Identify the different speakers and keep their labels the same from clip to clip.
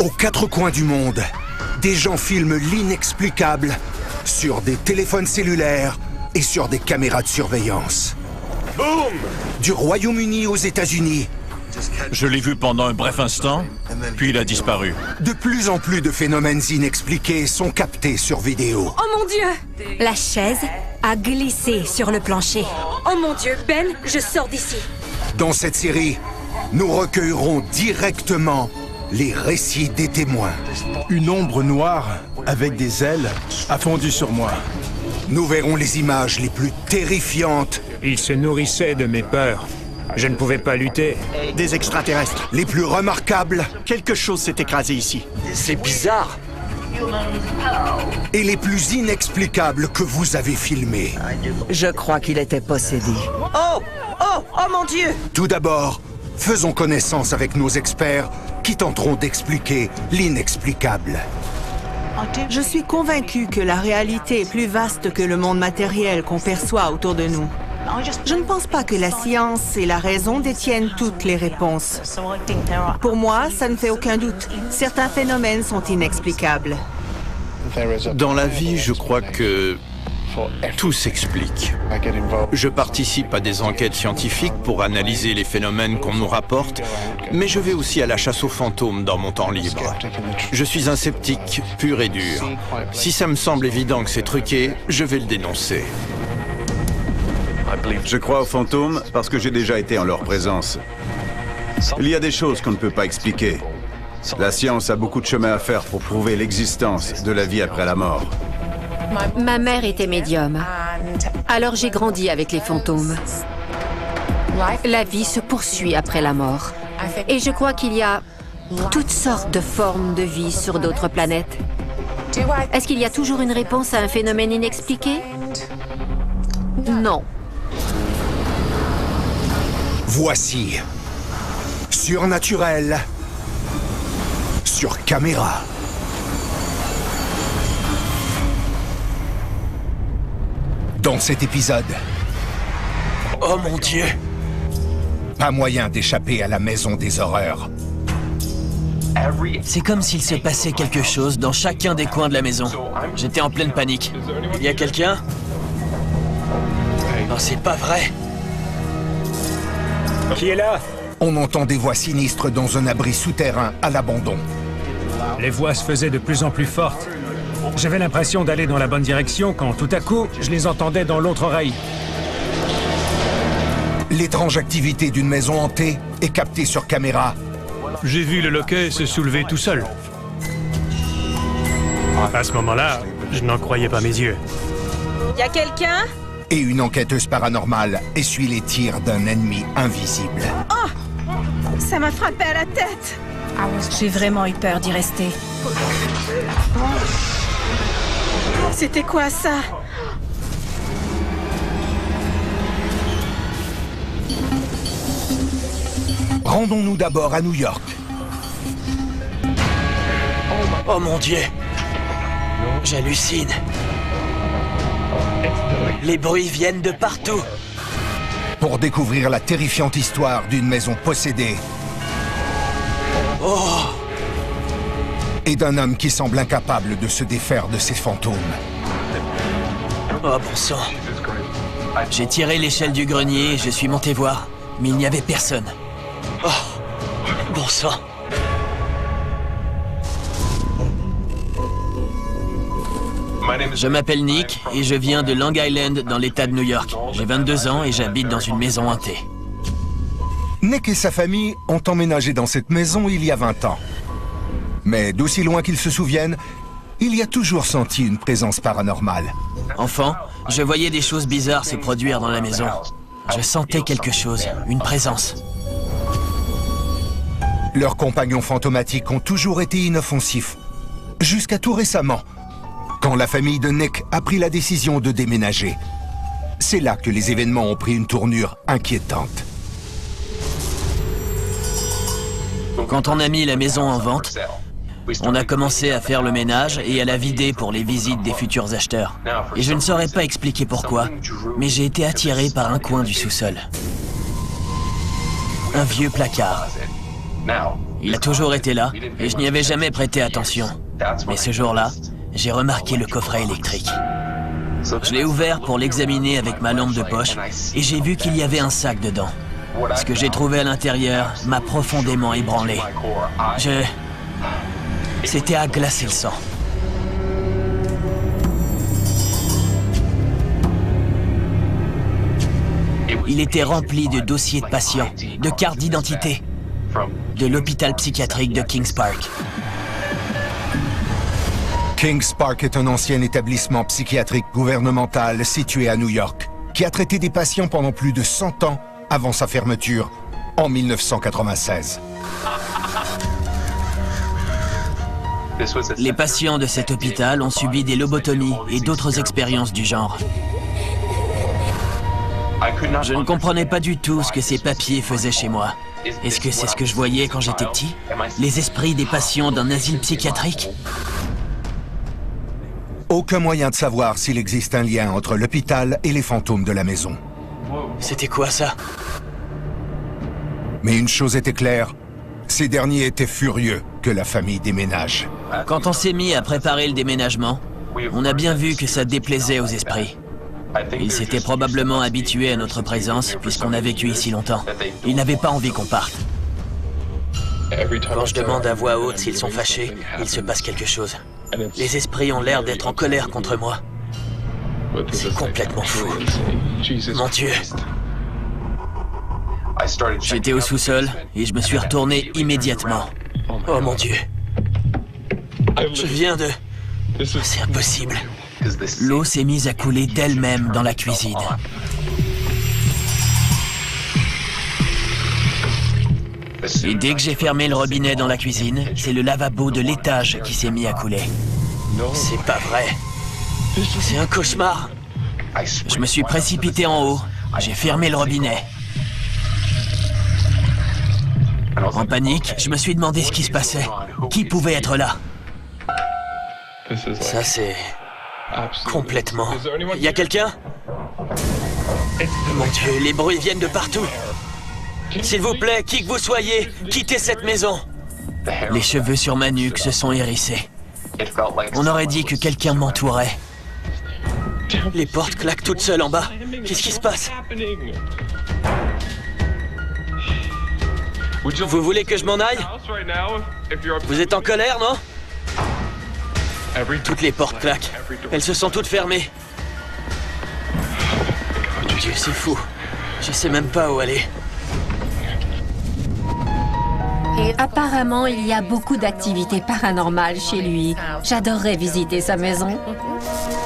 Speaker 1: Aux quatre coins du monde, des gens filment l'inexplicable sur des téléphones cellulaires et sur des caméras de surveillance.
Speaker 2: Boum!
Speaker 1: Du Royaume-Uni aux États-Unis,
Speaker 3: Je l'ai vu pendant un bref instant, puis il a disparu.
Speaker 1: de plus en plus de phénomènes inexpliqués sont captés sur vidéo.
Speaker 4: Oh mon Dieu!
Speaker 5: La chaise a glissé sur le plancher.
Speaker 4: Oh mon Dieu, Ben, je sors d'ici.
Speaker 1: Dans cette série, nous recueillerons directement les récits des témoins.
Speaker 6: Une ombre noire avec des ailes a fondu sur moi.
Speaker 1: Nous verrons les images les plus terrifiantes,
Speaker 2: Il se nourrissait de mes peurs. Je ne pouvais pas lutter.
Speaker 7: Des extraterrestres.
Speaker 1: les plus remarquables
Speaker 7: Quelque chose s'est écrasé ici.
Speaker 8: C'est bizarre.
Speaker 1: et les plus inexplicables que vous avez filmés.
Speaker 9: Je crois qu'il était possédé.
Speaker 8: Oh! Oh! Oh mon Dieu!
Speaker 1: Tout d'abord, faisons connaissance avec nos experts qui tenteront d'expliquer l'inexplicable.
Speaker 9: Je suis convaincu que la réalité est plus vaste que le monde matériel qu'on perçoit autour de nous. Je ne pense pas que la science et la raison détiennent toutes les réponses. Pour moi, ça ne fait aucun doute. Certains phénomènes sont inexplicables.
Speaker 10: Dans la vie, je crois que tout s'explique. Je participe à des enquêtes scientifiques pour analyser les phénomènes qu'on nous rapporte, mais je vais aussi à la chasse aux fantômes dans mon temps libre. Je suis un sceptique pur et dur. Si ça me semble évident que c'est truqué, je vais le dénoncer.
Speaker 11: Je crois aux fantômes parce que j'ai déjà été en leur présence. Il y a des choses qu'on ne peut pas expliquer. La science a beaucoup de chemin à faire pour prouver l'existence de la vie après la mort.
Speaker 5: Ma mère était médium. Alors j'ai grandi avec les fantômes. La vie se poursuit après la mort. Et je crois qu'il y a toutes sortes de formes de vie sur d'autres planètes. Est-ce qu'il y a toujours une réponse à un phénomène inexpliqué? Non.
Speaker 1: Voici Surnaturel sur caméra. Dans cet épisode,
Speaker 8: Oh mon Dieu!
Speaker 1: pas moyen d'échapper à la maison des horreurs.
Speaker 8: C'est comme s'il se passait quelque chose dans chacun des coins de la maison. J'étais en pleine panique. Il y a quelqu'un? Non, c'est pas vrai.
Speaker 2: Qui est là?
Speaker 1: On entend des voix sinistres dans un abri souterrain à l'abandon.
Speaker 2: Les voix se faisaient de plus en plus fortes. J'avais l'impression d'aller dans la bonne direction quand tout à coup, je les entendais dans l'autre oreille.
Speaker 1: L'étrange activité d'une maison hantée est captée sur caméra.
Speaker 2: J'ai vu le loquet se soulever tout seul. À ce moment-là, je n'en croyais pas mes yeux.
Speaker 4: Y a quelqu'un?
Speaker 1: Et une enquêteuse paranormale essuie les tirs d'un ennemi invisible.
Speaker 4: Ça m'a frappé à la tête.
Speaker 5: J'ai vraiment eu peur d'y rester.
Speaker 4: C'était quoi ça?
Speaker 1: Rendons-nous d'abord à New York.
Speaker 8: Oh mon Dieu! J'hallucine. Les bruits viennent de partout.
Speaker 1: Pour découvrir la terrifiante histoire d'une maison possédée
Speaker 8: Oh!
Speaker 1: et d'un homme qui semble incapable de se défaire de ses fantômes.
Speaker 8: Oh bon sang. J'ai tiré l'échelle du grenier et je suis monté voir, mais il n'y avait personne. Oh! Bon sang. Je m'appelle Nick et je viens de Long Island dans l'État de New York. J'ai 22 ans et j'habite dans une maison hantée.
Speaker 1: Nick et sa famille ont emménagé dans cette maison il y a 20 ans. Mais d'aussi loin qu'ils se souviennent, il y a toujours senti une présence paranormale.
Speaker 8: Enfant, je voyais des choses bizarres se produire dans la maison. Je sentais quelque chose, une présence.
Speaker 1: Leurs compagnons fantomatiques ont toujours été inoffensifs. Jusqu'à tout récemment, quand la famille de Nick a pris la décision de déménager. C'est là que les événements ont pris une tournure inquiétante.
Speaker 8: Quand on a mis la maison en vente, on a commencé à faire le ménage et à la vider pour les visites des futurs acheteurs. Et je ne saurais pas expliquer pourquoi, mais j'ai été attiré par un coin du sous-sol. Un vieux placard. Il a toujours été là, et je n'y avais jamais prêté attention. Mais ce jour-là, j'ai remarqué le coffret électrique. Je l'ai ouvert pour l'examiner avec ma lampe de poche, et j'ai vu qu'il y avait un sac dedans. Ce que j'ai trouvé à l'intérieur m'a profondément ébranlé. C'était à glacer le sang. Il était rempli de dossiers de patients, de cartes d'identité, de l'hôpital psychiatrique de Kings Park.
Speaker 1: Kings Park est un ancien établissement psychiatrique gouvernemental situé à New York, qui a traité des patients pendant plus de 100 ans avant sa fermeture en 1996.
Speaker 8: Les patients de cet hôpital ont subi des lobotomies et d'autres expériences du genre. Je ne comprenais pas du tout ce que ces papiers faisaient chez moi. Est-ce que c'est ce que je voyais quand j'étais petit? Les esprits des patients d'un asile psychiatrique?
Speaker 1: Aucun moyen de savoir s'il existe un lien entre l'hôpital et les fantômes de la maison.
Speaker 8: C'était quoi ça?
Speaker 1: Mais une chose était claire, ces derniers étaient furieux que la famille déménage.
Speaker 8: Quand on s'est mis à préparer le déménagement, on a bien vu que ça déplaisait aux esprits. Ils s'étaient probablement habitués à notre présence puisqu'on a vécu ici longtemps. Ils n'avaient pas envie qu'on parte. Quand je demande à voix haute s'ils sont fâchés, il se passe quelque chose. Les esprits ont l'air d'être en colère contre moi. C'est complètement fou. Mon Dieu. J'étais au sous-sol et je me suis retourné immédiatement. Oh mon Dieu. Je viens de... C'est impossible. L'eau s'est mise à couler d'elle-même dans la cuisine. Et dès que j'ai fermé le robinet dans la cuisine, c'est le lavabo de l'étage qui s'est mis à couler. C'est pas vrai. C'est un cauchemar. Je me suis précipité en haut. J'ai fermé le robinet. En panique, je me suis demandé ce qui se passait. Qui pouvait être là? Ça, c'est... complètement... Il y a quelqu'un? Mon Dieu, les bruits viennent de partout. S'il vous plaît, qui que vous soyez, quittez cette maison. Les cheveux sur ma nuque se sont hérissés. On aurait dit que quelqu'un m'entourait. Les portes claquent toutes seules en bas. Qu'est-ce qui se passe? Vous voulez que je m'en aille? Vous êtes en colère, non? Toutes les portes claquent. Elles se sont toutes fermées. Dieu, c'est fou. Je sais même pas où aller.
Speaker 5: Apparemment, il y a beaucoup d'activités paranormales chez lui. J'adorerais visiter sa maison.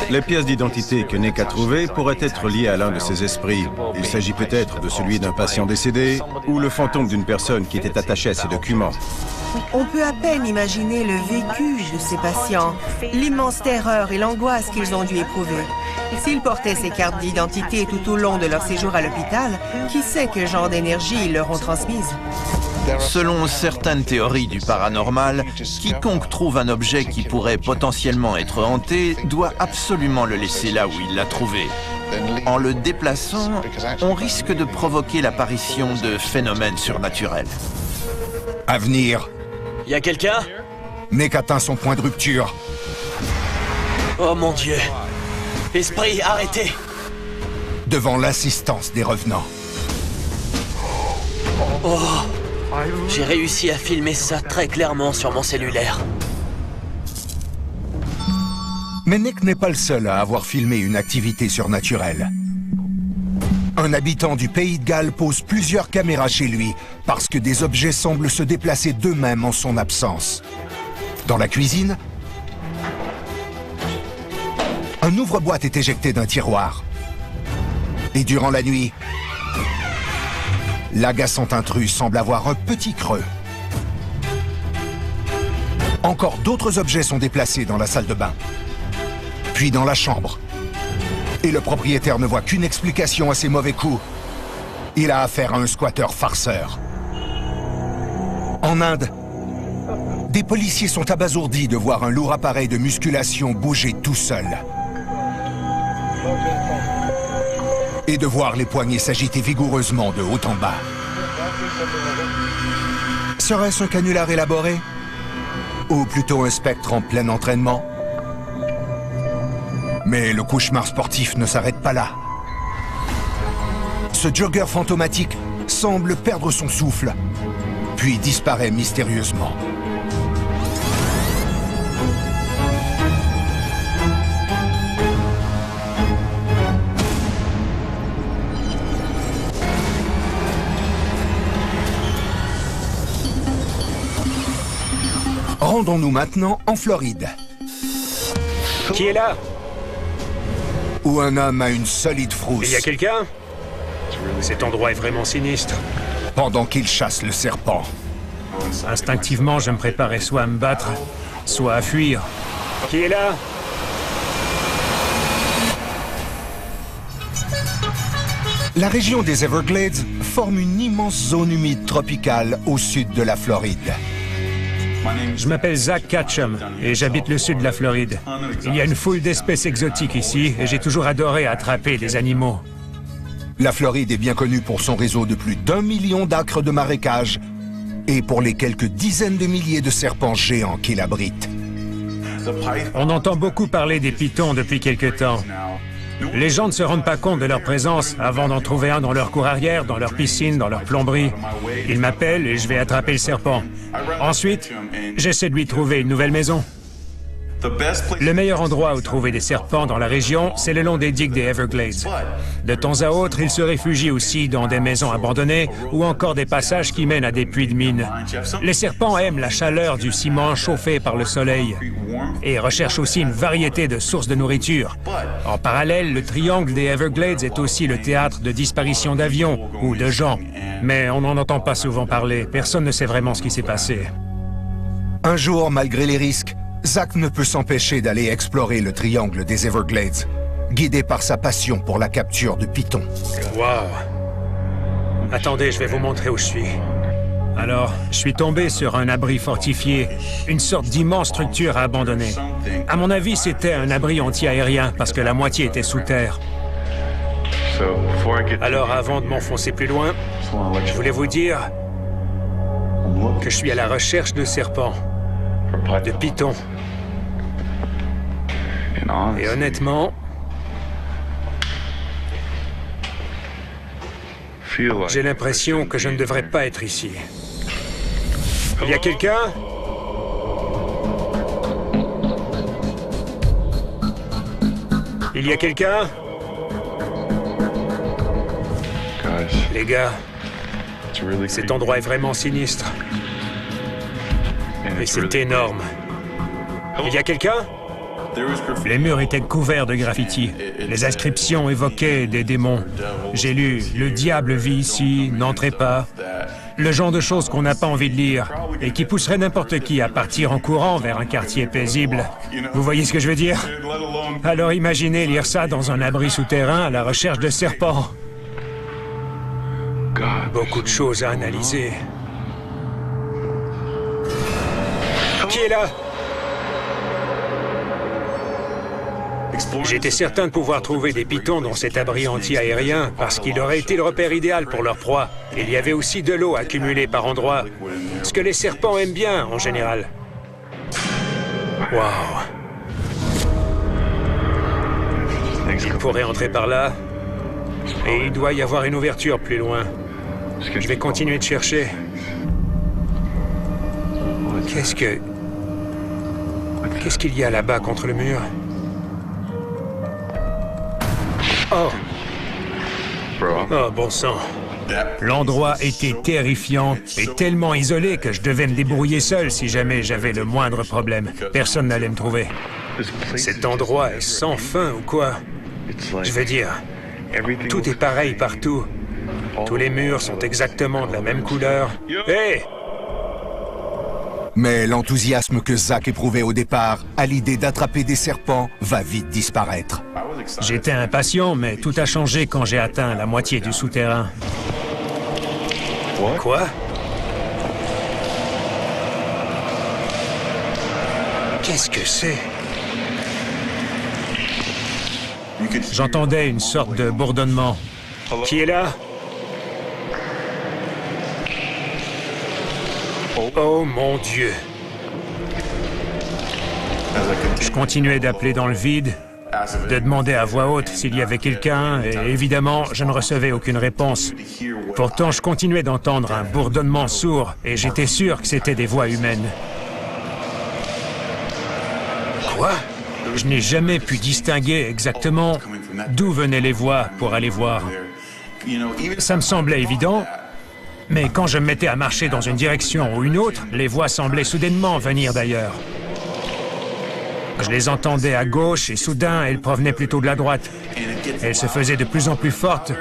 Speaker 11: Les pièces d'identité que Nick a trouvées pourraient être liées à l'un de ces esprits. Il s'agit peut-être de celui d'un patient décédé ou le fantôme d'une personne qui était attachée à ces documents.
Speaker 9: On peut à peine imaginer le vécu de ces patients, l'immense terreur et l'angoisse qu'ils ont dû éprouver. S'ils portaient ces cartes d'identité tout au long de leur séjour à l'hôpital, qui sait quel genre d'énergie ils leur ont transmise?
Speaker 10: Selon certaines théories du paranormal, quiconque trouve un objet qui pourrait potentiellement être hanté doit absolument le laisser là où il l'a trouvé. En le déplaçant, on risque de provoquer l'apparition de phénomènes surnaturels.
Speaker 1: À venir.
Speaker 8: Y a quelqu'un?
Speaker 1: Nick atteint son point de rupture.
Speaker 8: Oh mon Dieu. Esprit, arrêtez!
Speaker 1: Devant l'assistance des revenants.
Speaker 8: Oh! J'ai réussi à filmer ça très clairement sur mon cellulaire.
Speaker 1: Mais Nick n'est pas le seul à avoir filmé une activité surnaturelle. Un habitant du Pays de Galles pose plusieurs caméras chez lui parce que des objets semblent se déplacer d'eux-mêmes en son absence. Dans la cuisine, un ouvre-boîte est éjecté d'un tiroir. Et durant la nuit, l'agaçant intrus semble avoir un petit creux. Encore d'autres objets sont déplacés dans la salle de bain, puis dans la chambre. Et le propriétaire ne voit qu'une explication à ces mauvais coups. Il a affaire à un squatteur farceur. En Inde, des policiers sont abasourdis de voir un lourd appareil de musculation bouger tout seul. Et de voir les poignets s'agiter vigoureusement de haut en bas. Serait-ce un canular élaboré? Ou plutôt un spectre en plein entraînement? Mais le cauchemar sportif ne s'arrête pas là. Ce jogger fantomatique semble perdre son souffle, puis disparaît mystérieusement. Rendons-nous maintenant en Floride.
Speaker 2: Qui est là?
Speaker 1: Où un homme a une solide frousse.
Speaker 2: Il y a quelqu'un? Cet endroit est vraiment sinistre.
Speaker 1: Pendant qu'il chasse le serpent.
Speaker 2: Instinctivement, je me préparais soit à me battre, soit à fuir. Qui est là?
Speaker 1: La région des Everglades forme une immense zone humide tropicale au sud de la Floride.
Speaker 2: Je m'appelle Zach Ketchum et j'habite le sud de la Floride. Il y a une foule d'espèces exotiques ici et j'ai toujours adoré attraper des animaux.
Speaker 1: La Floride est bien connue pour son réseau de plus d'1 million d'acres de marécages et pour les quelques dizaines de milliers de serpents géants qu'il abrite.
Speaker 2: On entend beaucoup parler des pythons depuis quelque temps. Les gens ne se rendent pas compte de leur présence avant d'en trouver un dans leur cour arrière, dans leur piscine, dans leur plomberie. Ils m'appellent et je vais attraper le serpent. Ensuite, j'essaie de lui trouver une nouvelle maison. Le meilleur endroit où trouver des serpents dans la région, c'est le long des digues des Everglades. De temps à autre, ils se réfugient aussi dans des maisons abandonnées ou encore des passages qui mènent à des puits de mines. Les serpents aiment la chaleur du ciment chauffé par le soleil et recherchent aussi une variété de sources de nourriture. En parallèle, le triangle des Everglades est aussi le théâtre de disparitions d'avions ou de gens. Mais on n'en entend pas souvent parler. Personne ne sait vraiment ce qui s'est passé.
Speaker 1: Un jour, malgré les risques, Zach ne peut s'empêcher d'aller explorer le triangle des Everglades, guidé par sa passion pour la capture de pythons.
Speaker 2: Wow! Attendez, je vais vous montrer où je suis. Alors, je suis tombé sur un abri fortifié, une sorte d'immense structure abandonnée. À mon avis, c'était un abri anti-aérien parce que la moitié était sous terre. Alors, avant de m'enfoncer plus loin, je voulais vous dire que je suis à la recherche de serpents, de pythons. Et honnêtement, j'ai l'impression que je ne devrais pas être ici. Il y a quelqu'un? Il y a quelqu'un? Les gars, cet endroit est vraiment sinistre. Et c'est énorme. Il y a quelqu'un? Les murs étaient couverts de graffitis. Les inscriptions évoquaient des démons. J'ai lu « Le diable vit ici, n'entrez pas ». Le genre de choses qu'on n'a pas envie de lire et qui pousserait n'importe qui à partir en courant vers un quartier paisible. Vous voyez ce que je veux dire? Alors imaginez lire ça dans un abri souterrain à la recherche de serpents. Beaucoup de choses à analyser. Qui est là? J'étais certain de pouvoir trouver des pythons dans cet abri anti-aérien parce qu'il aurait été le repère idéal pour leur proie. Il y avait aussi de l'eau accumulée par endroits, ce que les serpents aiment bien en général. Waouh! Il pourrait entrer par là, et il doit y avoir une ouverture plus loin. Je vais continuer de chercher. Qu'est-ce qu'il y a là-bas contre le mur? Oh! Oh, bon sang. L'endroit était terrifiant et tellement isolé que je devais me débrouiller seul si jamais j'avais le moindre problème. Personne n'allait me trouver. Cet endroit est sans fin ou quoi? Je veux dire, tout est pareil partout. Tous les murs sont exactement de la même couleur. Hé!
Speaker 1: Mais l'enthousiasme que Zach éprouvait au départ à l'idée d'attraper des serpents va vite disparaître.
Speaker 2: J'étais impatient, mais tout a changé quand j'ai atteint la moitié du souterrain. Quoi? Qu'est-ce que c'est? J'entendais une sorte de bourdonnement. Qui est là? Oh mon Dieu! Je continuais d'appeler dans le vide, de demander à voix haute s'il y avait quelqu'un, et évidemment, je ne recevais aucune réponse. Pourtant, je continuais d'entendre un bourdonnement sourd, et j'étais sûr que c'était des voix humaines. Quoi? Je n'ai jamais pu distinguer exactement d'où venaient les voix pour aller voir. Ça me semblait évident, mais quand je me mettais à marcher dans une direction ou une autre, les voix semblaient soudainement venir d'ailleurs. Je les entendais à gauche et soudain, elles provenaient plutôt de la droite. Elles se faisaient de plus en plus fortes.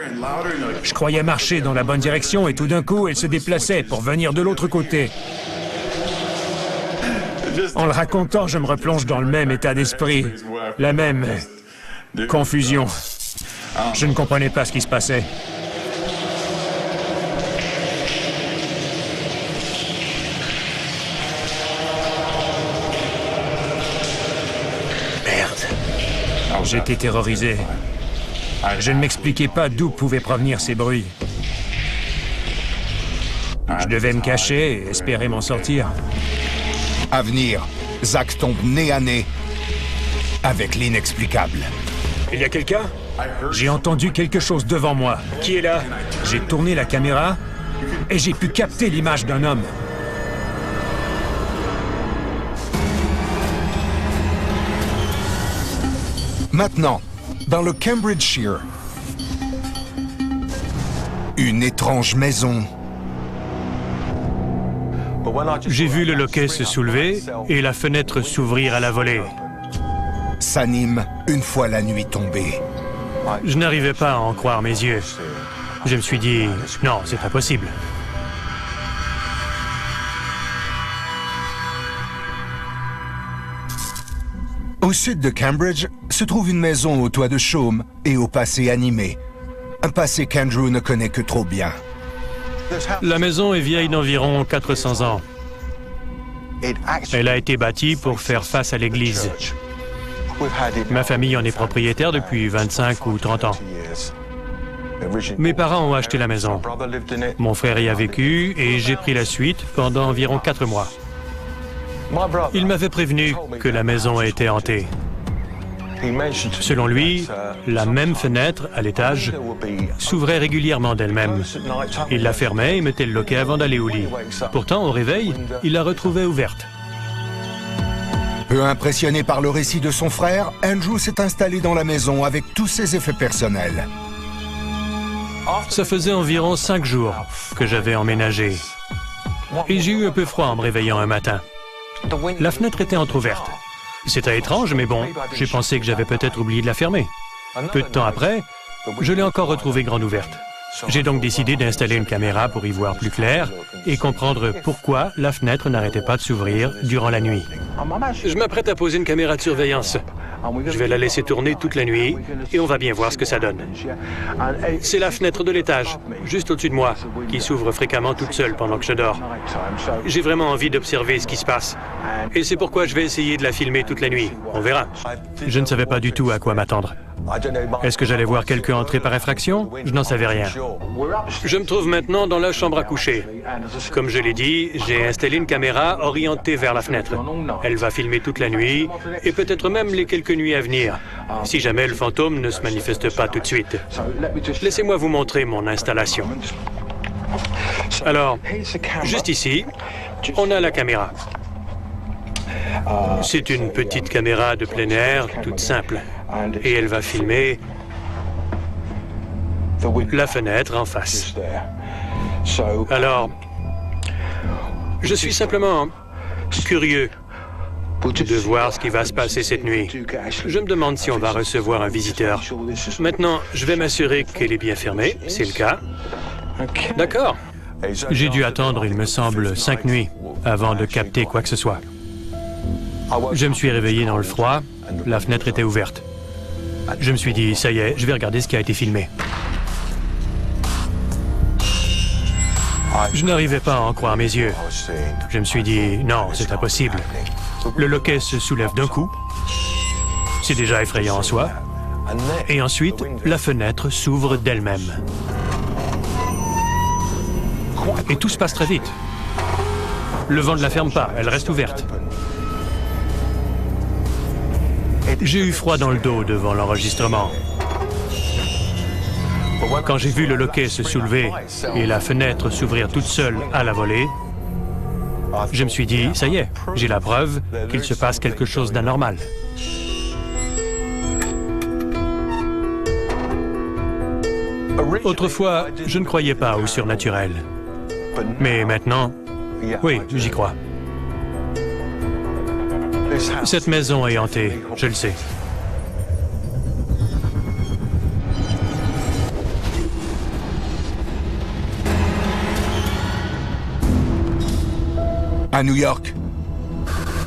Speaker 2: Je croyais marcher dans la bonne direction et tout d'un coup, elles se déplaçaient pour venir de l'autre côté. En le racontant, je me replonge dans le même état d'esprit, la même confusion. Je ne comprenais pas ce qui se passait. Merde. J'étais terrorisé. Je ne m'expliquais pas d'où pouvaient provenir ces bruits. Je devais me cacher et espérer m'en sortir.
Speaker 1: À venir, Zach tombe nez à nez avec l'inexplicable.
Speaker 2: Il y a quelqu'un? J'ai entendu quelque chose devant moi. Qui est là? J'ai tourné la caméra et j'ai pu capter l'image d'un homme.
Speaker 1: Maintenant, dans le Cambridgeshire, une étrange maison.
Speaker 12: J'ai vu le loquet se soulever et la fenêtre s'ouvrir à la volée.
Speaker 1: S'anime une fois la nuit tombée.
Speaker 12: Je n'arrivais pas à en croire mes yeux. Je me suis dit, non, c'est impossible.
Speaker 1: Au sud de Cambridge se trouve une maison au toit de chaume et au passé animé. Un passé qu'Andrew ne connaît que trop bien.
Speaker 12: La maison est vieille d'environ 400 ans. Elle a été bâtie pour faire face à l'église. Ma famille en est propriétaire depuis 25 ou 30 ans. Mes parents ont acheté la maison. Mon frère y a vécu et j'ai pris la suite pendant environ 4 mois. Il m'avait prévenu que la maison était hantée. Selon lui, la même fenêtre, à l'étage, s'ouvrait régulièrement d'elle-même. Il la fermait et mettait le loquet avant d'aller au lit. Pourtant, au réveil, il la retrouvait ouverte.
Speaker 1: Peu impressionné par le récit de son frère, Andrew s'est installé dans la maison avec tous ses effets personnels.
Speaker 12: Ça faisait environ 5 jours que j'avais emménagé. Et j'ai eu un peu froid en me réveillant un matin. La fenêtre était entrouverte. C'était étrange, mais bon, j'ai pensé que j'avais peut-être oublié de la fermer. Peu de temps après, je l'ai encore retrouvée grande ouverte. J'ai donc décidé d'installer une caméra pour y voir plus clair et comprendre pourquoi la fenêtre n'arrêtait pas de s'ouvrir durant la nuit. Je m'apprête à poser une caméra de surveillance. Je vais la laisser tourner toute la nuit et on va bien voir ce que ça donne. C'est la fenêtre de l'étage, juste au-dessus de moi, qui s'ouvre fréquemment toute seule pendant que je dors. J'ai vraiment envie d'observer ce qui se passe. Et c'est pourquoi je vais essayer de la filmer toute la nuit. On verra. Je ne savais pas du tout à quoi m'attendre. Est-ce que j'allais voir quelqu'un entrer par effraction? Je n'en savais rien. Je me trouve maintenant dans la chambre à coucher. Comme je l'ai dit, j'ai installé une caméra orientée vers la fenêtre. Elle va filmer toute la nuit et peut-être même les quelques nuits à venir, si jamais le fantôme ne se manifeste pas tout de suite. Laissez-moi vous montrer mon installation. Alors, juste ici, on a la caméra. C'est une petite caméra de plein air, toute simple. Et elle va filmer la fenêtre en face. Alors, je suis simplement curieux de voir ce qui va se passer cette nuit. Je me demande si on va recevoir un visiteur. Maintenant, je vais m'assurer qu'elle est bien fermée, c'est le cas. D'accord. J'ai dû attendre, il me semble, 5 nuits avant de capter quoi que ce soit. Je me suis réveillé dans le froid, la fenêtre était ouverte. Je me suis dit, ça y est, je vais regarder ce qui a été filmé. Je n'arrivais pas à en croire mes yeux. Je me suis dit, non, c'est impossible. Le loquet se soulève d'un coup. C'est déjà effrayant en soi. Et ensuite, la fenêtre s'ouvre d'elle-même. Et tout se passe très vite. Le vent ne la ferme pas, elle reste ouverte. J'ai eu froid dans le dos devant l'enregistrement. Quand j'ai vu le loquet se soulever et la fenêtre s'ouvrir toute seule à la volée, je me suis dit, ça y est, j'ai la preuve qu'il se passe quelque chose d'anormal. Autrefois, je ne croyais pas au surnaturel. Mais maintenant, oui, j'y crois. Cette maison est hantée, je le sais.
Speaker 1: À New York,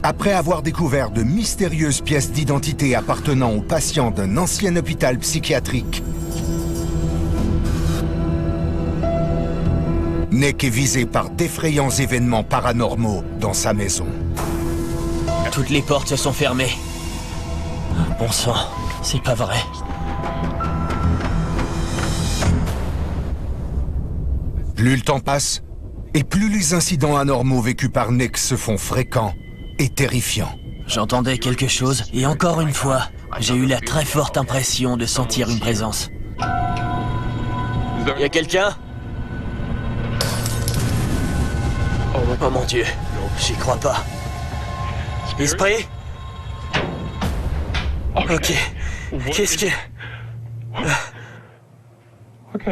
Speaker 1: après avoir découvert de mystérieuses pièces d'identité appartenant aux patients d'un ancien hôpital psychiatrique, Nick est visé par d'effrayants événements paranormaux dans sa maison.
Speaker 8: Toutes les portes se sont fermées. Bon sang, c'est pas vrai.
Speaker 1: Plus le temps passe, et plus les incidents anormaux vécus par Nick se font fréquents et terrifiants.
Speaker 8: J'entendais quelque chose, et encore une fois, j'ai eu la très forte impression de sentir une présence. Y a quelqu'un? Oh mon Dieu, j'y crois pas. Esprit? Ok, qu'est-ce que...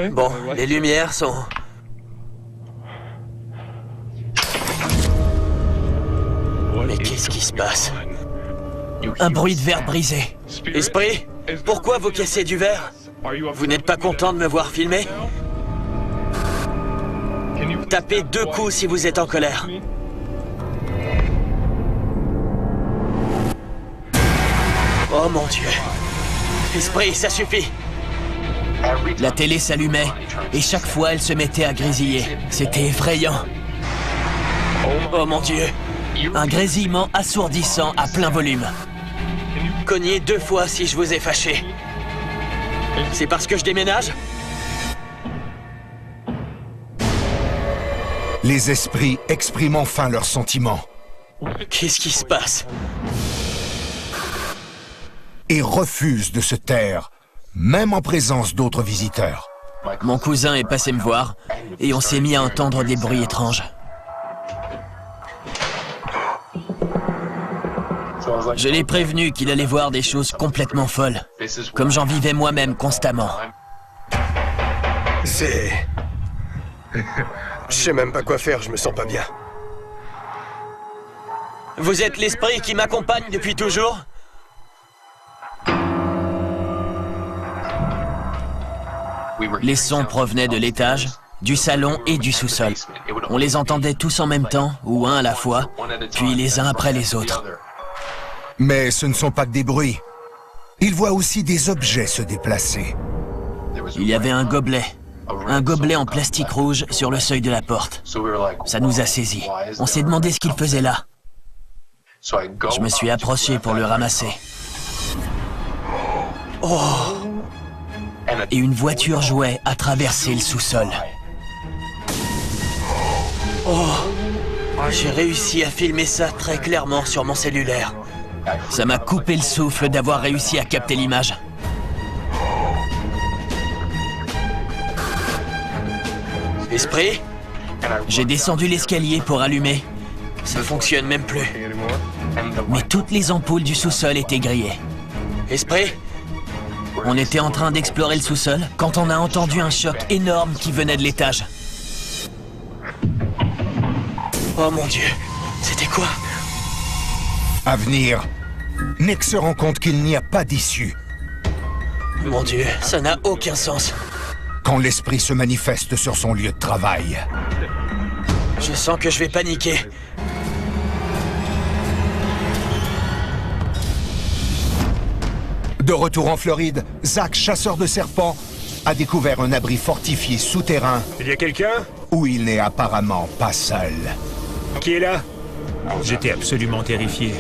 Speaker 8: Bon, les lumières sont... Mais qu'est-ce qui se passe? Un bruit de verre brisé. Esprit? Pourquoi vous cassez du verre? Vous n'êtes pas content de me voir filmer? Tapez 2 coups si vous êtes en colère. Oh mon Dieu. Esprit, ça suffit. La télé s'allumait et chaque fois elle se mettait à grésiller. C'était effrayant. Oh mon Dieu. Un grésillement assourdissant à plein volume. Cognez 2 fois si je vous ai fâché. C'est parce que je déménage?
Speaker 1: Les esprits expriment enfin leurs sentiments.
Speaker 8: Qu'est-ce qui se passe?
Speaker 1: Et refusent de se taire, même en présence d'autres visiteurs.
Speaker 8: Mon cousin est passé me voir, et on s'est mis à entendre des bruits étranges. Je l'ai prévenu qu'il allait voir des choses complètement folles, comme j'en vivais moi-même constamment.
Speaker 13: C'est... Je sais même pas quoi faire, je me sens pas bien.
Speaker 8: Vous êtes l'esprit qui m'accompagne depuis toujours? Les sons provenaient de l'étage, du salon et du sous-sol. On les entendait tous en même temps, ou un à la fois, puis les uns après les autres.
Speaker 1: Mais ce ne sont pas que des bruits. Il voit aussi des objets se déplacer.
Speaker 8: Il y avait un gobelet en plastique rouge sur le seuil de la porte. Ça nous a saisis. On s'est demandé ce qu'il faisait là. Je me suis approché pour le ramasser. Oh! Et une voiture jouet a traversé le sous-sol. Oh! J'ai réussi à filmer ça très clairement sur mon cellulaire. Ça m'a coupé le souffle d'avoir réussi à capter l'image. Esprit? J'ai descendu l'escalier pour allumer. Ça fonctionne même plus. Mais toutes les ampoules du sous-sol étaient grillées. Esprit? On était en train d'explorer le sous-sol quand on a entendu un choc énorme qui venait de l'étage. Oh mon Dieu, c'était quoi?
Speaker 1: À venir, Nick se rend compte qu'il n'y a pas d'issue.
Speaker 8: Mon Dieu, ça n'a aucun sens.
Speaker 1: Quand l'esprit se manifeste sur son lieu de travail.
Speaker 8: Je sens que je vais paniquer.
Speaker 1: De retour en Floride, Zach, chasseur de serpents, a découvert un abri fortifié souterrain.
Speaker 2: Il y a quelqu'un?
Speaker 1: Où il n'est apparemment pas seul.
Speaker 2: Qui est là? J'étais absolument terrifié.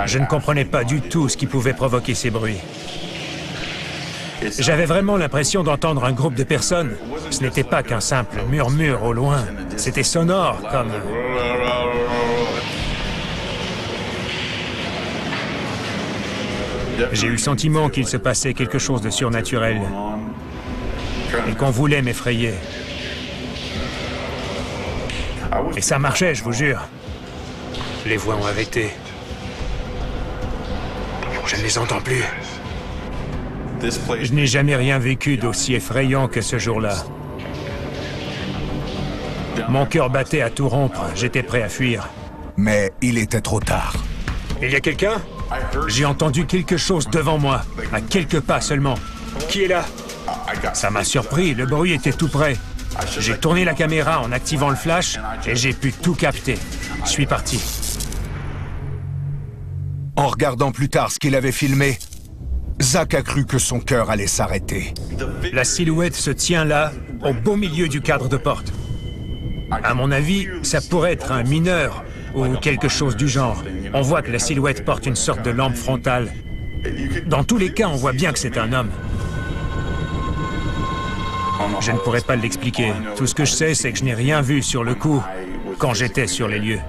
Speaker 2: Je ne comprenais pas du tout ce qui pouvait provoquer ces bruits. J'avais vraiment l'impression d'entendre un groupe de personnes. Ce n'était pas qu'un simple murmure au loin. C'était sonore, comme... J'ai eu le sentiment qu'il se passait quelque chose de surnaturel et qu'on voulait m'effrayer. Et ça marchait, je vous jure. Les voix ont arrêté. Je ne les entends plus. Je n'ai jamais rien vécu d'aussi effrayant que ce jour-là. Mon cœur battait à tout rompre. J'étais prêt à fuir.
Speaker 1: Mais il était trop tard.
Speaker 2: Il y a quelqu'un? J'ai entendu quelque chose devant moi, à quelques pas seulement. Qui est là? Ça m'a surpris, le bruit était tout près. J'ai tourné la caméra en activant le flash et j'ai pu tout capter. Je suis parti.
Speaker 1: En regardant plus tard ce qu'il avait filmé, Zach a cru que son cœur allait s'arrêter.
Speaker 2: La silhouette se tient là, au beau milieu du cadre de porte. À mon avis, ça pourrait être un mineur ou quelque chose du genre. On voit que la silhouette porte une sorte de lampe frontale. Dans tous les cas, on voit bien que c'est un homme. Je ne pourrais pas l'expliquer. Tout ce que je sais, c'est que je n'ai rien vu sur le coup quand j'étais sur les lieux.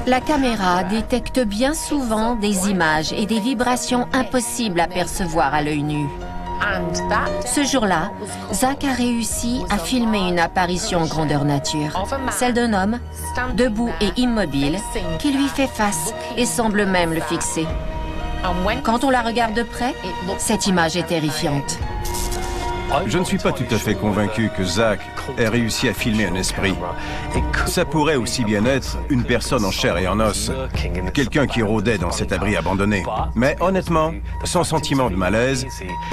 Speaker 5: La caméra détecte bien souvent des images et des vibrations impossibles à percevoir à l'œil nu. Ce jour-là, Zach a réussi à filmer une apparition grandeur nature, celle d'un homme, debout et immobile, qui lui fait face et semble même le fixer. Quand on la regarde de près, cette image est terrifiante.
Speaker 11: Je ne suis pas tout à fait convaincu que Zach ait réussi à filmer un esprit. Ça pourrait aussi bien être une personne en chair et en os, quelqu'un qui rôdait dans cet abri abandonné. Mais honnêtement, son sentiment de malaise,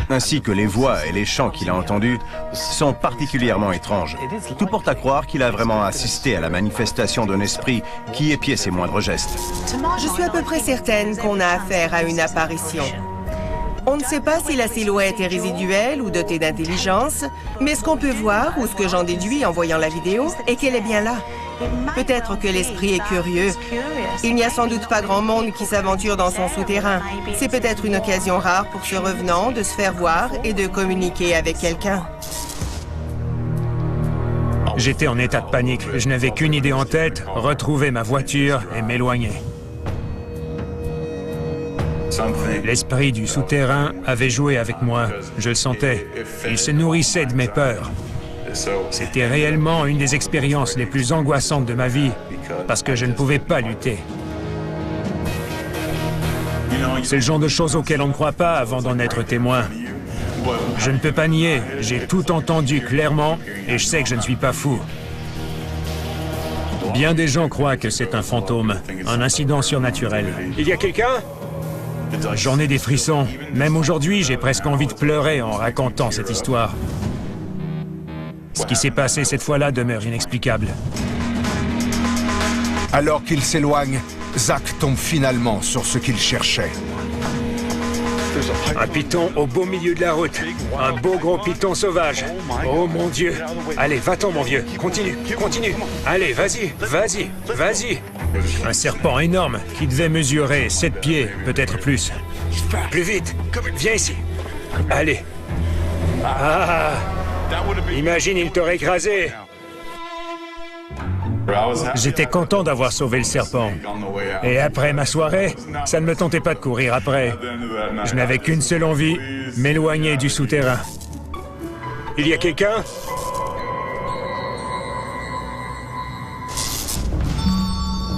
Speaker 11: ainsi que les voix et les chants qu'il a entendus, sont particulièrement étranges. Tout porte à croire qu'il a vraiment assisté à la manifestation d'un esprit qui épiait ses moindres gestes.
Speaker 9: Je suis à peu près certaine qu'on a affaire à une apparition. On ne sait pas si la silhouette est résiduelle ou dotée d'intelligence, mais ce qu'on peut voir, ou ce que j'en déduis en voyant la vidéo, est qu'elle est bien là. Peut-être que l'esprit est curieux. Il n'y a sans doute pas grand monde qui s'aventure dans son souterrain. C'est peut-être une occasion rare pour ce revenant de se faire voir et de communiquer avec quelqu'un.
Speaker 2: J'étais en état de panique. Je n'avais qu'une idée en tête, retrouver ma voiture et m'éloigner. L'esprit du souterrain avait joué avec moi, je le sentais. Il se nourrissait de mes peurs. C'était réellement une des expériences les plus angoissantes de ma vie, parce que je ne pouvais pas lutter. C'est le genre de choses auxquelles on ne croit pas avant d'en être témoin. Je ne peux pas nier, j'ai tout entendu clairement, et je sais que je ne suis pas fou. Bien des gens croient que c'est un fantôme, un incident surnaturel. Il y a quelqu'un ? J'en ai des frissons. Même aujourd'hui, j'ai presque envie de pleurer en racontant cette histoire. Ce qui s'est passé cette fois-là demeure inexplicable.
Speaker 1: Alors qu'il s'éloigne, Zach tombe finalement sur ce qu'il cherchait.
Speaker 2: Un python au beau milieu de la route. Un beau gros python sauvage. Oh mon Dieu. Allez, va-t'en mon vieux. Continue, continue. Allez, vas-y, vas-y, vas-y. Un serpent énorme qui devait mesurer 7 pieds, peut-être plus. Plus vite. Viens ici. Allez. Ah! Imagine, il t'aurait écrasé. J'étais content d'avoir sauvé le serpent. Et après ma soirée, ça ne me tentait pas de courir après. Je n'avais qu'une seule envie, m'éloigner du souterrain. Il y a quelqu'un ?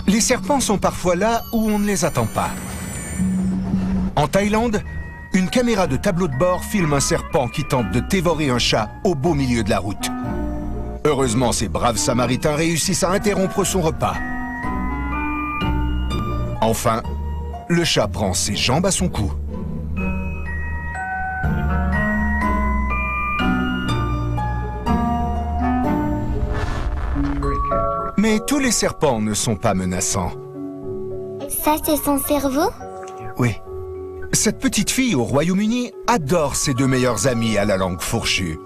Speaker 1: Les serpents sont parfois là où on ne les attend pas. En Thaïlande, une caméra de tableau de bord filme un serpent qui tente de dévorer un chat au beau milieu de la route. Heureusement, ces braves Samaritains réussissent à interrompre son repas. Enfin, le chat prend ses jambes à son cou. Mais tous les serpents ne sont pas menaçants.
Speaker 14: Ça, c'est son cerveau?
Speaker 1: Oui. Cette petite fille au Royaume-Uni adore ses deux meilleurs amis à la langue fourchue.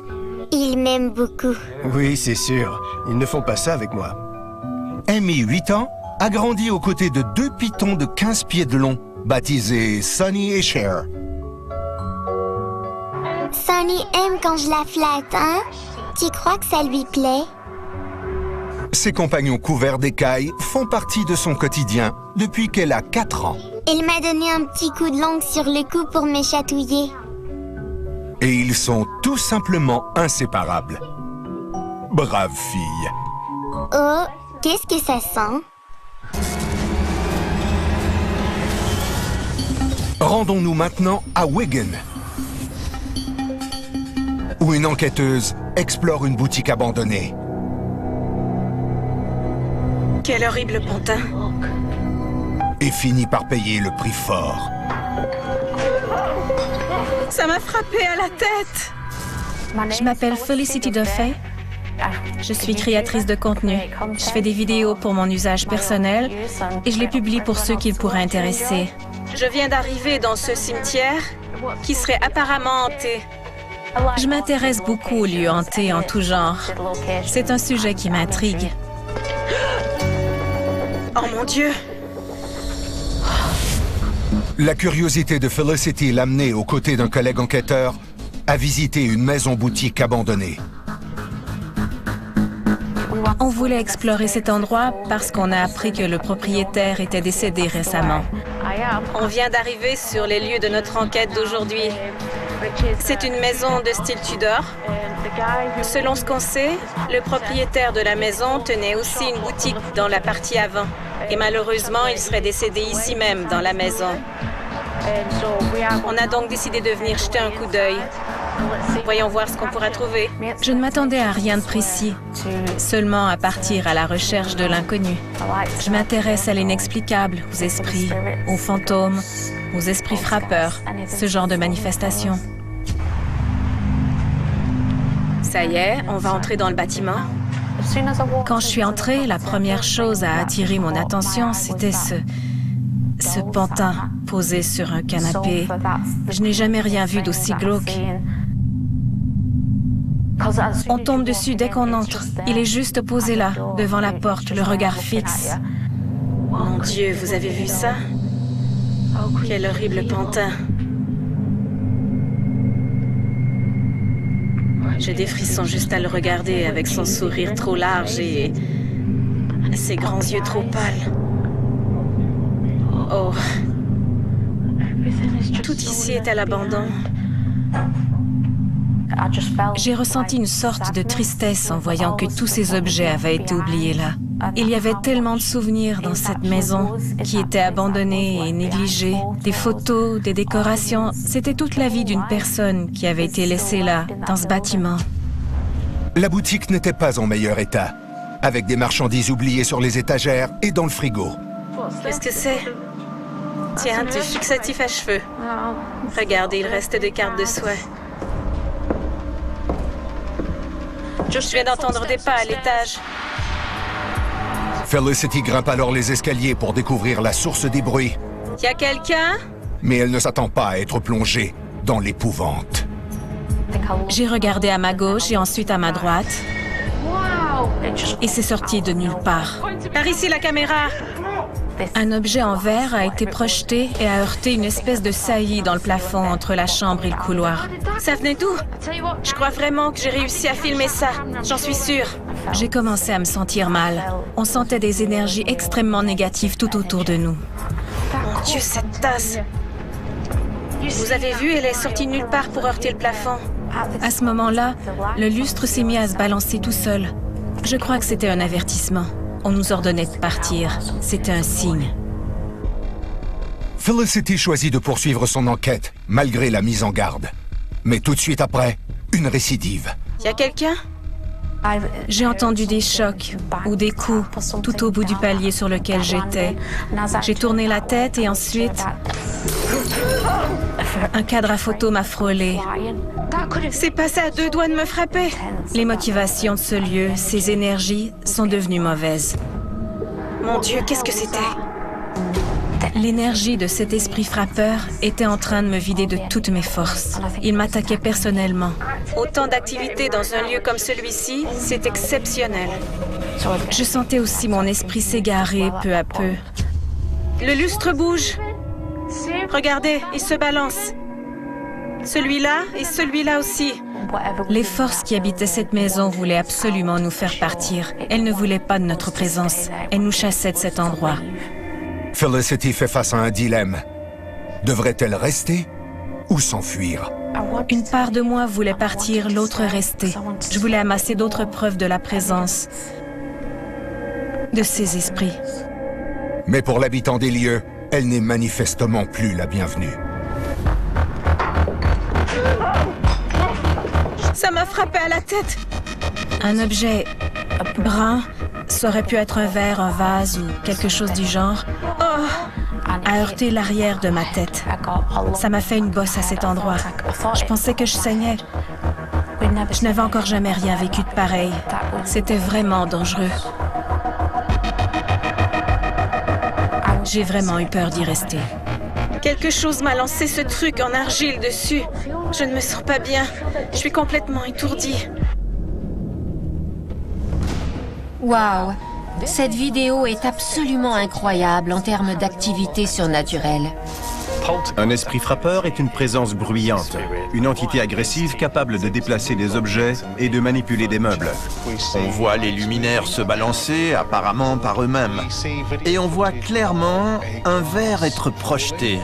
Speaker 14: Il m'aime beaucoup.
Speaker 13: Oui, c'est sûr. Ils ne font pas ça avec moi.
Speaker 1: Amy, 8 ans, a grandi aux côtés de 2 pythons de 15 pieds de long, baptisés Sunny et Cher.
Speaker 14: Sonny aime quand je la flatte, hein? Tu crois que ça lui plaît?
Speaker 1: Ses compagnons couverts d'écailles font partie de son quotidien depuis qu'elle a 4 ans.
Speaker 14: Il m'a donné un petit coup de langue sur le cou pour me chatouiller.
Speaker 1: Et ils sont tout simplement inséparables. Brave fille.
Speaker 14: Oh, qu'est-ce que ça sent?
Speaker 1: Rendons-nous maintenant à Wigan, où une enquêteuse explore une boutique abandonnée.
Speaker 4: Quel horrible pantin.
Speaker 1: Et finit par payer le prix fort.
Speaker 4: Ça m'a frappé à la tête.
Speaker 15: Je m'appelle Felicity Duffy. Je suis créatrice de contenu. Je fais des vidéos pour mon usage personnel et je les publie pour ceux qui pourraient intéresser.
Speaker 4: Je viens d'arriver dans ce cimetière qui serait apparemment hanté.
Speaker 15: Je m'intéresse beaucoup aux lieux hantés en tout genre. C'est un sujet qui m'intrigue.
Speaker 4: Oh mon Dieu!
Speaker 1: La curiosité de Felicity l'amenait, aux côtés d'un collègue enquêteur, à visiter une maison-boutique abandonnée.
Speaker 15: On voulait explorer cet endroit parce qu'on a appris que le propriétaire était décédé récemment.
Speaker 4: On vient d'arriver sur les lieux de notre enquête d'aujourd'hui. C'est une maison de style Tudor. Selon ce qu'on sait, le propriétaire de la maison tenait aussi une boutique dans la partie avant. Et malheureusement, il serait décédé ici même, dans la maison. On a donc décidé de venir jeter un coup d'œil. Voyons voir ce qu'on pourra trouver.
Speaker 15: Je ne m'attendais à rien de précis, seulement à partir à la recherche de l'inconnu. Je m'intéresse à l'inexplicable, aux esprits, aux fantômes, aux esprits frappeurs, ce genre de manifestations.
Speaker 4: Ça y est, on va entrer dans le bâtiment.
Speaker 15: Quand je suis entrée, la première chose à attirer mon attention, c'était ce pantin posé sur un canapé. Je n'ai jamais rien vu d'aussi glauque. On tombe dessus dès qu'on entre. Il est juste posé là, devant la porte, le regard fixe.
Speaker 4: Mon Dieu, vous avez vu ça? Quel horrible pantin. J'ai des frissons juste à le regarder avec son sourire trop large et ses grands yeux trop pâles. Oh. Tout ici est à l'abandon.
Speaker 15: J'ai ressenti une sorte de tristesse en voyant que tous ces objets avaient été oubliés là. Il y avait tellement de souvenirs dans cette maison qui étaient abandonnés et négligés. Des photos, des décorations. C'était toute la vie d'une personne qui avait été laissée là, dans ce bâtiment.
Speaker 1: La boutique n'était pas en meilleur état, avec des marchandises oubliées sur les étagères et dans le frigo.
Speaker 4: Qu'est-ce que c'est? Tiens, du fixatif à cheveux. Regardez, il reste des cartes de souhait. Je viens d'entendre des pas à l'étage.
Speaker 1: Felicity grimpe alors les escaliers pour découvrir la source des bruits.
Speaker 4: Y a quelqu'un?
Speaker 1: Mais elle ne s'attend pas à être plongée dans l'épouvante.
Speaker 15: J'ai regardé à ma gauche et ensuite à ma droite. Et c'est sorti de nulle part.
Speaker 4: Par ici, la caméra!
Speaker 15: Un objet en verre a été projeté et a heurté une espèce de saillie dans le plafond entre la chambre et le couloir.
Speaker 4: Ça venait d'où? Je crois vraiment que j'ai réussi à filmer ça. J'en suis sûre.
Speaker 15: J'ai commencé à me sentir mal. On sentait des énergies extrêmement négatives tout autour de nous.
Speaker 4: Mon Dieu, cette tasse! Vous avez vu, elle est sortie de nulle part pour heurter le plafond.
Speaker 15: À ce moment-là, le lustre s'est mis à se balancer tout seul. Je crois que c'était un avertissement. On nous ordonnait de partir. C'était un signe.
Speaker 1: Felicity choisit de poursuivre son enquête, malgré la mise en garde. Mais tout de suite après, une récidive.
Speaker 4: Y a quelqu'un?
Speaker 15: J'ai entendu des chocs ou des coups tout au bout du palier sur lequel j'étais. J'ai tourné la tête et ensuite... un cadre à photo m'a frôlé.
Speaker 4: C'est passé à 2 doigts de me frapper.
Speaker 15: Les motivations de ce lieu, ces énergies, sont devenues mauvaises.
Speaker 4: Mon Dieu, qu'est-ce que c'était?
Speaker 15: L'énergie de cet esprit frappeur était en train de me vider de toutes mes forces. Il m'attaquait personnellement.
Speaker 4: Autant d'activités dans un lieu comme celui-ci, c'est exceptionnel.
Speaker 15: Je sentais aussi mon esprit s'égarer peu à peu.
Speaker 4: Le lustre bouge. Regardez, il se balance. Celui-là et celui-là aussi.
Speaker 15: Les forces qui habitaient cette maison voulaient absolument nous faire partir. Elles ne voulaient pas de notre présence. Elles nous chassaient de cet endroit.
Speaker 1: Felicity fait face à un dilemme. Devrait-elle rester ou s'enfuir?
Speaker 15: Une part de moi voulait partir, l'autre rester. Je voulais amasser d'autres preuves de la présence de ces esprits.
Speaker 1: Mais pour l'habitant des lieux, elle n'est manifestement plus la bienvenue.
Speaker 4: Ça m'a frappé à la tête.
Speaker 15: Un objet brun, ça aurait pu être un verre, un vase ou quelque chose du genre, a heurté l'arrière de ma tête. Ça m'a fait une bosse à cet endroit. Je pensais que je saignais. Je n'avais encore jamais rien vécu de pareil. C'était vraiment dangereux. J'ai vraiment eu peur d'y rester.
Speaker 4: Quelque chose m'a lancé ce truc en argile dessus. Je ne me sens pas bien. Je suis complètement étourdie.
Speaker 5: Waouh! Cette vidéo est absolument incroyable en termes d'activité surnaturelle.
Speaker 11: Un esprit frappeur est une présence bruyante, une entité agressive capable de déplacer des objets et de manipuler des meubles.
Speaker 10: On voit les luminaires se balancer, apparemment par eux-mêmes. Et on voit clairement un verre être projeté.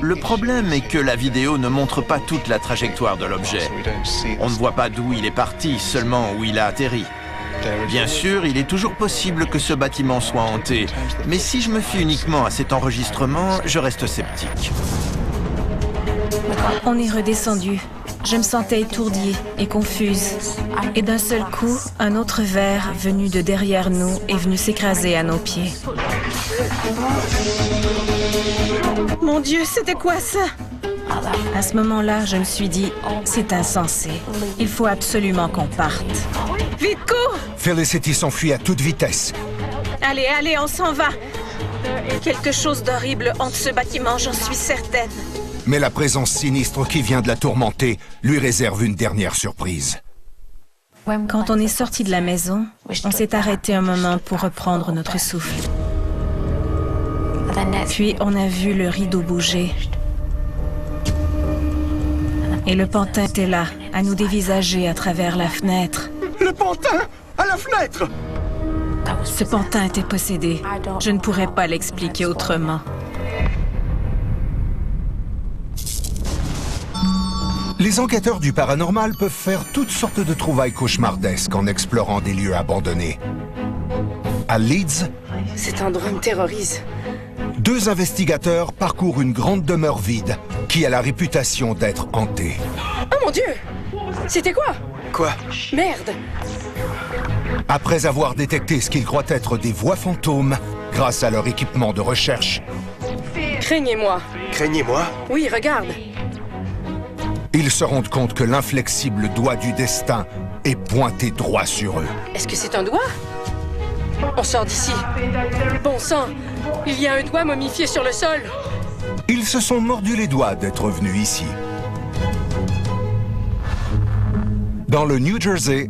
Speaker 10: Le problème est que la vidéo ne montre pas toute la trajectoire de l'objet. On ne voit pas d'où il est parti, seulement où il a atterri. Bien sûr, il est toujours possible que ce bâtiment soit hanté, mais si je me fie uniquement à cet enregistrement, je reste sceptique.
Speaker 15: On est redescendu. Je me sentais étourdie et confuse. Et d'un seul coup, un autre verre venu de derrière nous est venu s'écraser à nos pieds.
Speaker 4: Mon Dieu, c'était quoi ça?
Speaker 15: À ce moment-là, je me suis dit, c'est insensé. Il faut absolument qu'on parte.
Speaker 4: Vite, cours!
Speaker 1: Felicity s'enfuit à toute vitesse.
Speaker 4: Allez, allez, on s'en va. Quelque chose d'horrible hante ce bâtiment, j'en suis certaine.
Speaker 1: Mais la présence sinistre qui vient de la tourmenter lui réserve une dernière surprise.
Speaker 15: Quand on est sorti de la maison, on s'est arrêté un moment pour reprendre notre souffle. Puis on a vu le rideau bouger. Et le pantin était là, à nous dévisager à travers la fenêtre.
Speaker 7: Le pantin! À la fenêtre!
Speaker 15: Ce pantin était possédé. Je ne pourrais pas l'expliquer autrement.
Speaker 1: Les enquêteurs du paranormal peuvent faire toutes sortes de trouvailles cauchemardesques en explorant des lieux abandonnés. À Leeds,
Speaker 4: Cet endroit me terrorise.
Speaker 1: 2 investigateurs parcourent une grande demeure vide qui a la réputation d'être hantée.
Speaker 4: Oh mon Dieu! C'était quoi?
Speaker 13: Quoi?
Speaker 4: Merde!
Speaker 1: Après avoir détecté ce qu'ils croient être des voix fantômes, grâce à leur équipement de recherche,
Speaker 4: Craignez-moi.
Speaker 13: Craignez-moi?
Speaker 4: Oui, regarde.
Speaker 1: ils se rendent compte que l'inflexible doigt du destin est pointé droit sur eux.
Speaker 4: Est-ce que c'est un doigt? On sort d'ici. Bon sang! Il y a un doigt momifié sur le sol.
Speaker 1: Ils se sont mordus les doigts d'être venus ici. Dans le New Jersey,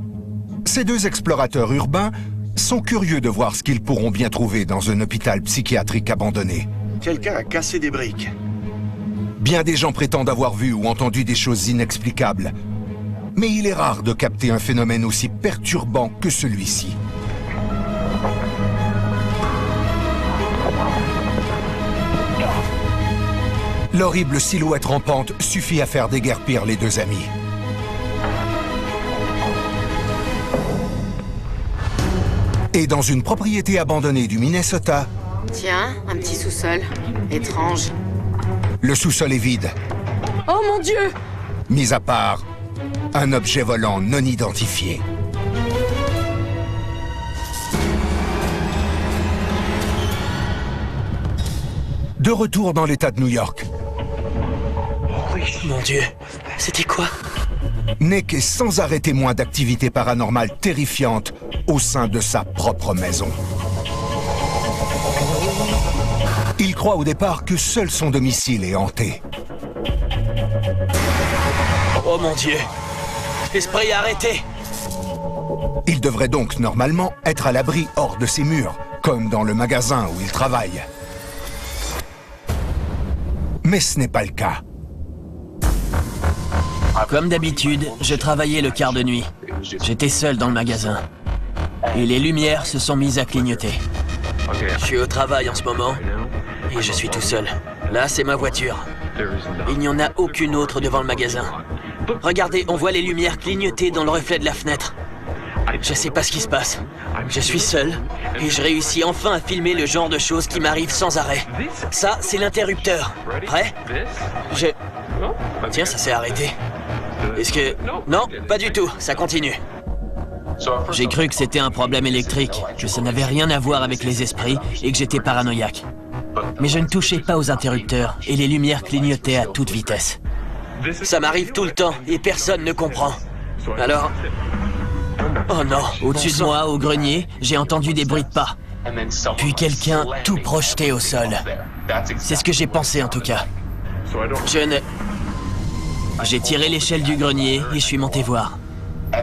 Speaker 1: ces 2 explorateurs urbains sont curieux de voir ce qu'ils pourront bien trouver dans un hôpital psychiatrique abandonné.
Speaker 13: Quelqu'un a cassé des briques.
Speaker 1: Bien des gens prétendent avoir vu ou entendu des choses inexplicables. Mais il est rare de capter un phénomène aussi perturbant que celui-ci. L'horrible silhouette rampante suffit à faire déguerpir les 2 amis. Et dans une propriété abandonnée du Minnesota,
Speaker 4: Tiens, un petit sous-sol. Étrange.
Speaker 1: le sous-sol est vide,
Speaker 4: Oh mon Dieu!
Speaker 1: mis à part un objet volant non identifié. De retour dans l'État de New York,
Speaker 7: Mon Dieu, c'était quoi?
Speaker 1: Nick est sans arrêt témoin d'activités paranormales terrifiantes au sein de sa propre maison. Il croit au départ que seul son domicile est hanté.
Speaker 7: Oh mon Dieu! Esprit, arrêtez!
Speaker 1: Il devrait donc normalement être à l'abri hors de ses murs, comme dans le magasin où il travaille. Mais ce n'est pas le cas.
Speaker 8: Comme d'habitude, je travaillais le quart de nuit. J'étais seul dans le magasin. Et les lumières se sont mises à clignoter. Je suis au travail en ce moment et je suis tout seul. Là, c'est ma voiture. Il n'y en a aucune autre devant le magasin. Regardez, on voit les lumières clignoter dans le reflet de la fenêtre. Je sais pas ce qui se passe. Je suis seul et je réussis enfin à filmer le genre de choses qui m'arrivent sans arrêt. Ça, c'est l'interrupteur. Prêt? Tiens, ça s'est arrêté. Est-ce que... Non, pas du tout, ça continue. J'ai cru que c'était un problème électrique, que ça n'avait rien à voir avec les esprits et que j'étais paranoïaque. Mais je ne touchais pas aux interrupteurs et les lumières clignotaient à toute vitesse. Ça m'arrive tout le temps et personne ne comprend. Alors... Oh non, au-dessus de moi, au grenier, j'ai entendu des bruits de pas. Puis quelqu'un tout projeté au sol. C'est ce que j'ai pensé en tout cas. J'ai tiré l'échelle du grenier et je suis monté voir.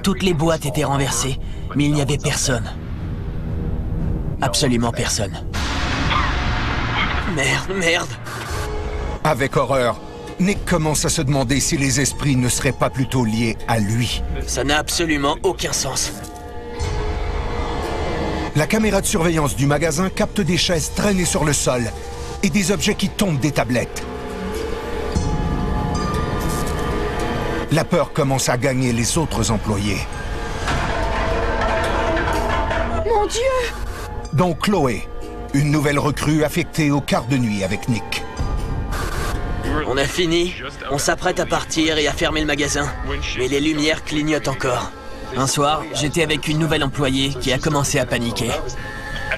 Speaker 8: Toutes les boîtes étaient renversées, mais il n'y avait personne. Absolument personne. Merde.
Speaker 1: Avec horreur, Nick commence à se demander si les esprits ne seraient pas plutôt liés à lui.
Speaker 8: Ça n'a absolument aucun sens.
Speaker 1: La caméra de surveillance du magasin capte des chaises traînées sur le sol et des objets qui tombent des tablettes. La peur commence à gagner les autres employés.
Speaker 16: Mon Dieu!
Speaker 1: Dont Chloé, une nouvelle recrue affectée au quart de nuit avec Nick.
Speaker 8: On a fini, on s'apprête à partir et à fermer le magasin. Mais les lumières clignotent encore. Un soir, j'étais avec une nouvelle employée qui a commencé à paniquer.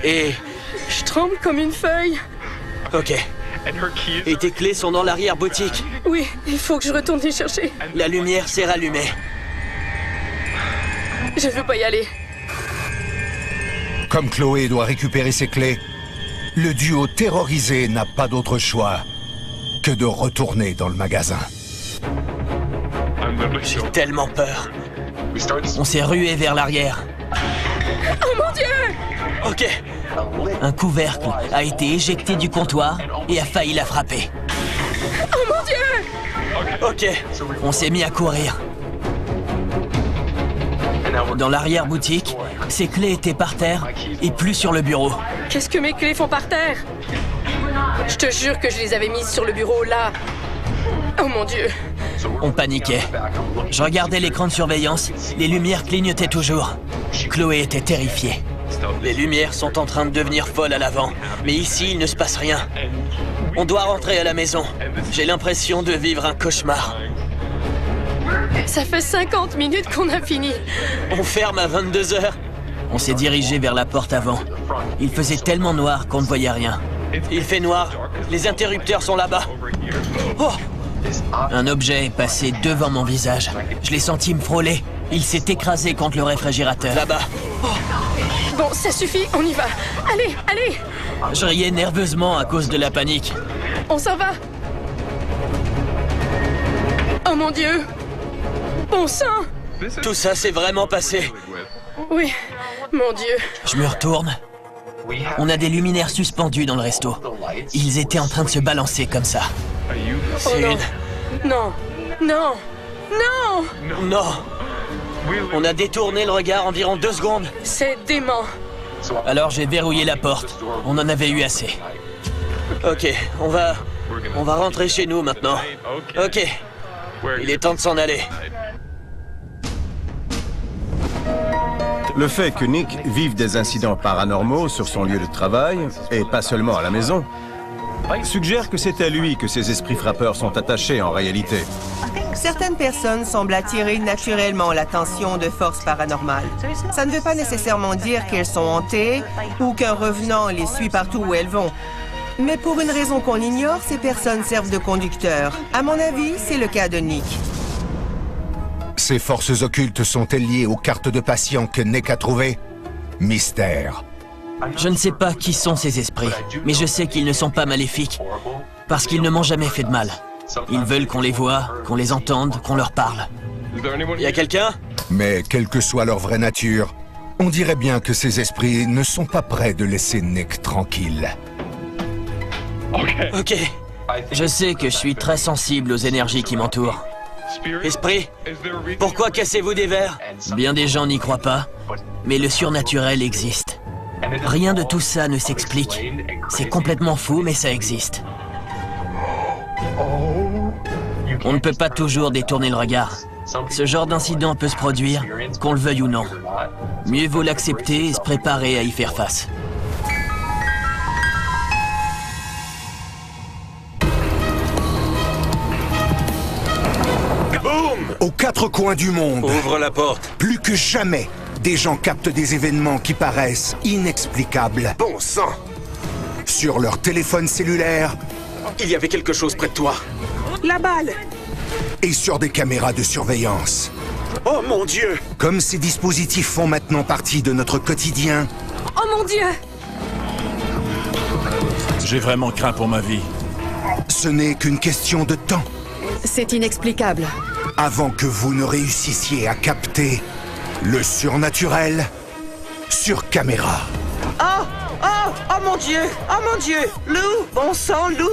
Speaker 8: Et...
Speaker 16: Je tremble comme une feuille.
Speaker 8: Ok. Et tes clés sont dans l'arrière-boutique.
Speaker 16: Oui, il faut que je retourne les chercher.
Speaker 8: La lumière s'est rallumée.
Speaker 16: Je veux pas y aller.
Speaker 1: Comme Chloé doit récupérer ses clés, le duo terrorisé n'a pas d'autre choix que de retourner dans le magasin.
Speaker 8: J'ai tellement peur. On s'est rué vers l'arrière.
Speaker 16: Oh mon Dieu!
Speaker 8: Ok. Un couvercle a été éjecté du comptoir et a failli la frapper.
Speaker 16: Oh mon Dieu!
Speaker 8: Ok. On s'est mis à courir. Dans l'arrière-boutique, ses clés étaient par terre et plus sur le bureau.
Speaker 16: Qu'est-ce que mes clés font par terre? Je te jure que je les avais mises sur le bureau, là. Oh mon Dieu.
Speaker 8: On paniquait. Je regardais l'écran de surveillance, les lumières clignotaient toujours. Chloé était terrifiée. Les lumières sont en train de devenir folles à l'avant, mais ici, il ne se passe rien. On doit rentrer à la maison. J'ai l'impression de vivre un cauchemar.
Speaker 16: Ça fait 50 minutes qu'on a fini.
Speaker 8: On ferme à 22 h. On s'est dirigé vers la porte avant. Il faisait tellement noir qu'on ne voyait rien. Il fait noir. Les interrupteurs sont là-bas. Oh! Un objet est passé devant mon visage. Je l'ai senti me frôler. Il s'est écrasé contre le réfrigérateur. Là-bas.
Speaker 16: Oh. Bon, ça suffit, on y va. Allez, allez!
Speaker 8: Je riais nerveusement à cause de la panique.
Speaker 16: On s'en va. Oh mon Dieu! Bon sang!
Speaker 8: Tout ça s'est vraiment passé.
Speaker 16: Oui, mon Dieu.
Speaker 8: Je me retourne. On a des luminaires suspendus dans le resto. Ils étaient en train de se balancer comme ça.
Speaker 16: C'est une... Non, non, non!
Speaker 8: Non! On a détourné le regard environ 2 secondes.
Speaker 16: C'est dément.
Speaker 8: Alors j'ai verrouillé la porte. On en avait eu assez. Ok, on va rentrer chez nous maintenant. Ok. Il est temps de s'en aller.
Speaker 11: Le fait que Nick vive des incidents paranormaux sur son lieu de travail, et pas seulement à la maison, suggère que c'est à lui que ces esprits frappeurs sont attachés en réalité.
Speaker 9: Certaines personnes semblent attirer naturellement l'attention de forces paranormales. Ça ne veut pas nécessairement dire qu'elles sont hantées ou qu'un revenant les suit partout où elles vont. Mais pour une raison qu'on ignore, ces personnes servent de conducteurs. À mon avis, c'est le cas de Nick.
Speaker 1: Ces forces occultes sont-elles liées aux cartes de patients que Nick a trouvées? Mystère.
Speaker 8: Je ne sais pas qui sont ces esprits, mais je sais qu'ils ne sont pas maléfiques, parce qu'ils ne m'ont jamais fait de mal. Ils veulent qu'on les voie, qu'on les entende, qu'on leur parle. Y a quelqu'un?
Speaker 1: Mais quelle que soit leur vraie nature, on dirait bien que ces esprits ne sont pas prêts de laisser Nick tranquille.
Speaker 8: Ok. Je sais que je suis très sensible aux énergies qui m'entourent.
Speaker 7: Esprit, pourquoi cassez-vous des verres?
Speaker 8: Bien des gens n'y croient pas, mais le surnaturel existe. Rien de tout ça ne s'explique. C'est complètement fou, mais ça existe. On ne peut pas toujours détourner le regard. Ce genre d'incident peut se produire, qu'on le veuille ou non. Mieux vaut l'accepter et se préparer à y faire face.
Speaker 1: Aux quatre coins du monde,
Speaker 13: Ouvre la porte.
Speaker 1: plus que jamais, des gens captent des événements qui paraissent inexplicables.
Speaker 13: Bon sang!
Speaker 1: Sur leur téléphone cellulaire
Speaker 13: Il y avait quelque chose près de toi.
Speaker 9: La balle!
Speaker 1: et sur des caméras de surveillance.
Speaker 13: Oh mon Dieu!
Speaker 1: Comme ces dispositifs font maintenant partie de notre quotidien,
Speaker 16: Oh mon Dieu!
Speaker 3: J'ai vraiment craint pour ma vie.
Speaker 1: ce n'est qu'une question de temps
Speaker 5: C'est inexplicable.
Speaker 1: avant que vous ne réussissiez à capter le surnaturel sur caméra.
Speaker 9: Oh! Oh! Oh mon Dieu! Oh mon Dieu! Lou! Bon sang, Lou!